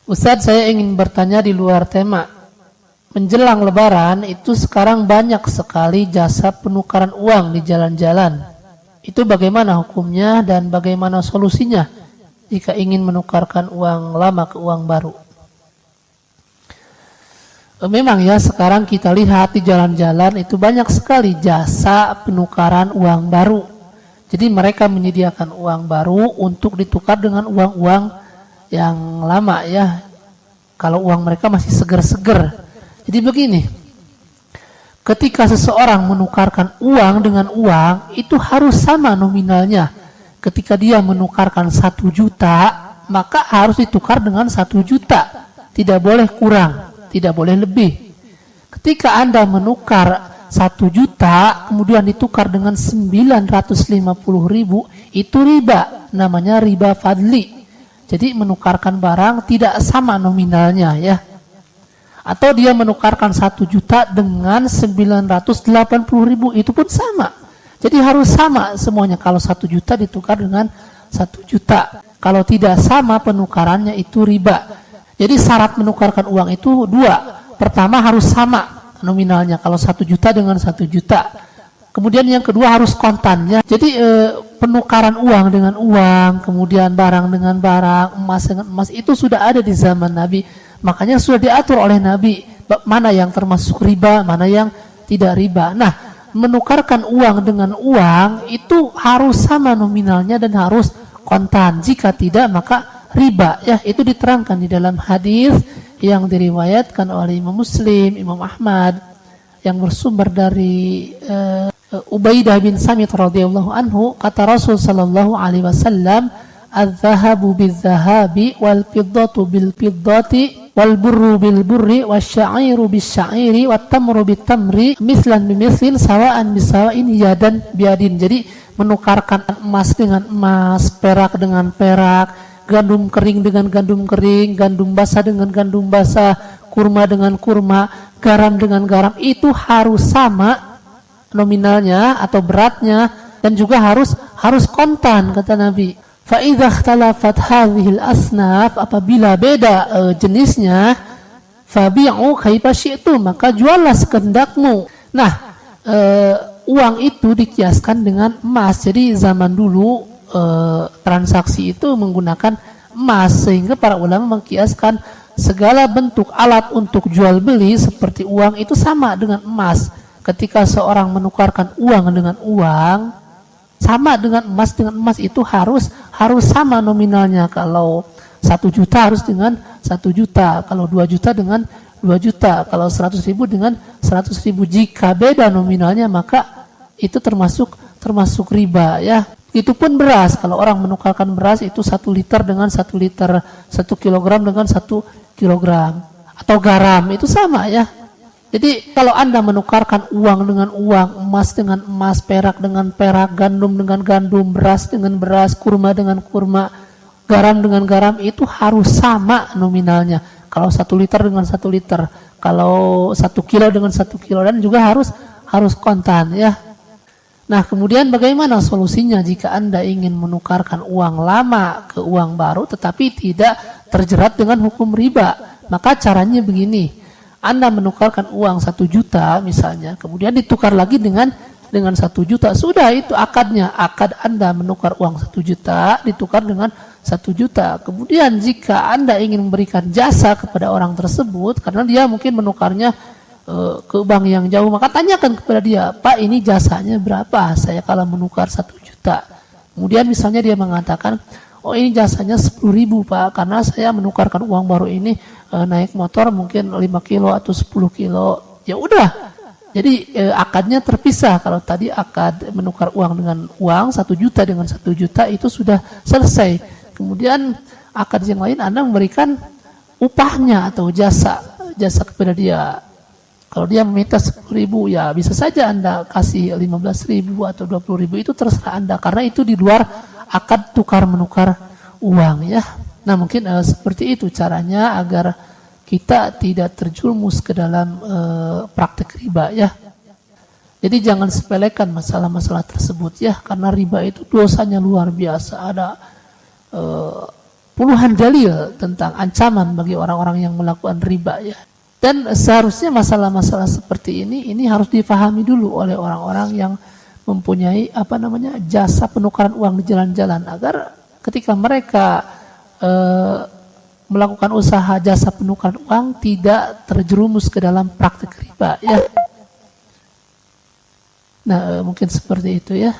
Ustadz, saya ingin bertanya di luar tema. Menjelang Lebaran itu sekarang banyak sekali jasa penukaran uang di jalan-jalan. Itu bagaimana hukumnya dan bagaimana solusinya jika ingin menukarkan uang lama ke uang baru? Memang ya, sekarang kita lihat di jalan-jalan itu banyak sekali jasa penukaran uang baru. Jadi mereka menyediakan uang baru untuk ditukar dengan uang-uang yang lama ya. Kalau uang mereka masih seger-seger. Jadi begini, ketika seseorang menukarkan uang dengan uang, itu harus sama nominalnya. Ketika dia menukarkan 1 juta, maka harus ditukar dengan 1 juta. Tidak boleh kurang, tidak boleh lebih. Ketika Anda menukar 1 juta, kemudian ditukar dengan 950.000, itu riba, namanya riba fadli. Jadi menukarkan barang tidak sama nominalnya ya. Atau dia menukarkan 1 juta dengan 980.000, itu pun sama. Jadi harus sama semuanya. Kalau 1 juta ditukar dengan 1 juta. Kalau tidak sama penukarannya itu riba. Jadi syarat menukarkan uang itu 2. Pertama harus sama nominalnya. Kalau 1 juta dengan 1 juta. Kemudian yang kedua harus kontannya. Jadi penukaran uang dengan uang, kemudian barang dengan barang, emas dengan emas, itu sudah ada di zaman Nabi. Makanya sudah diatur oleh Nabi mana yang termasuk riba, mana yang tidak riba. Nah, menukarkan uang dengan uang itu harus sama nominalnya dan harus kontan. Jika tidak maka riba ya. Itu diterangkan di dalam hadis yang diriwayatkan oleh Imam Muslim, Imam Ahmad, yang bersumber dari Ubaidah bin Samit radhiyallahu anhu. Kata Rasul sallallahu alaihi wasallam, "Az-zahabu bil-zahabi wal fiddatu bil-fiddati wal burru bil burri wasya'iru bis-sya'iri wat tamru bit tamri mislan bimislin sawa'an bisawa'in yadan biadin." Jadi menukarkan emas dengan emas, perak dengan perak, gandum kering dengan gandum kering, gandum basah dengan gandum basah, kurma dengan kurma, garam dengan garam, itu harus sama nominalnya atau beratnya, dan juga harus kontan, kata Nabi. Fa idza ikhtalafat hadhil asnaf, apabila beda jenisnya, fabi'u kaifa syi'tum, maka juallah sekehendakmu. Nah, uang itu dikiaskan dengan emas. Jadi zaman dulu transaksi itu menggunakan emas, sehingga para ulama mengkiaskan segala bentuk alat untuk jual beli seperti uang itu sama dengan emas. Ketika seorang menukarkan uang dengan uang, sama dengan emas itu harus sama nominalnya. Kalau 1 juta harus dengan 1 juta, kalau 2 juta dengan 2 juta, kalau 100.000 dengan 100.000. Jika beda nominalnya maka itu termasuk riba ya. Itu pun beras, kalau orang menukarkan beras itu 1 liter dengan 1 liter, 1 kilogram dengan 1 kilogram, atau garam itu sama ya. Jadi kalau Anda menukarkan uang dengan uang, emas dengan emas, perak dengan perak, gandum dengan gandum, beras dengan beras, kurma dengan kurma, garam dengan garam, itu harus sama nominalnya. Kalau 1 liter dengan 1 liter, kalau 1 kilo dengan 1 kilo, dan juga harus kontan ya. Nah, kemudian bagaimana solusinya jika Anda ingin menukarkan uang lama ke uang baru tetapi tidak terjerat dengan hukum riba? Maka caranya begini. Anda menukarkan uang 1 juta misalnya, kemudian ditukar lagi dengan 1 juta. Sudah, itu akadnya. Akad Anda menukar uang 1 juta ditukar dengan 1 juta. Kemudian jika Anda ingin memberikan jasa kepada orang tersebut, karena dia mungkin menukarnya ke bank yang jauh, maka tanyakan kepada dia, "Pak, ini jasanya berapa saya kalau menukar 1 juta?" Kemudian misalnya dia mengatakan, "Oh, ini jasanya 10.000 Pak, karena saya menukarkan uang baru ini naik motor mungkin 5 kilo atau 10 kilo. Ya udah. Jadi akadnya terpisah. Kalau tadi akad menukar uang dengan uang 1 juta dengan 1 juta itu sudah selesai. Kemudian akad yang lain Anda memberikan upahnya atau jasa kepada dia. Kalau dia meminta 10.000, ya bisa saja Anda kasih 15.000 atau 20.000, itu terserah Anda, karena itu di luar akad tukar menukar uang ya. Nah, mungkin seperti itu caranya agar kita tidak terjerumus ke dalam praktek riba ya. Jadi jangan sepelekan masalah-masalah tersebut ya, karena riba itu dosanya luar biasa. Ada puluhan dalil tentang ancaman bagi orang-orang yang melakukan riba ya. Dan seharusnya masalah-masalah seperti ini harus difahami dulu oleh orang-orang yang mempunyai jasa penukaran uang di jalan-jalan, agar ketika mereka melakukan usaha jasa penukaran uang tidak terjerumus ke dalam praktik riba ya. Nah, mungkin seperti itu ya.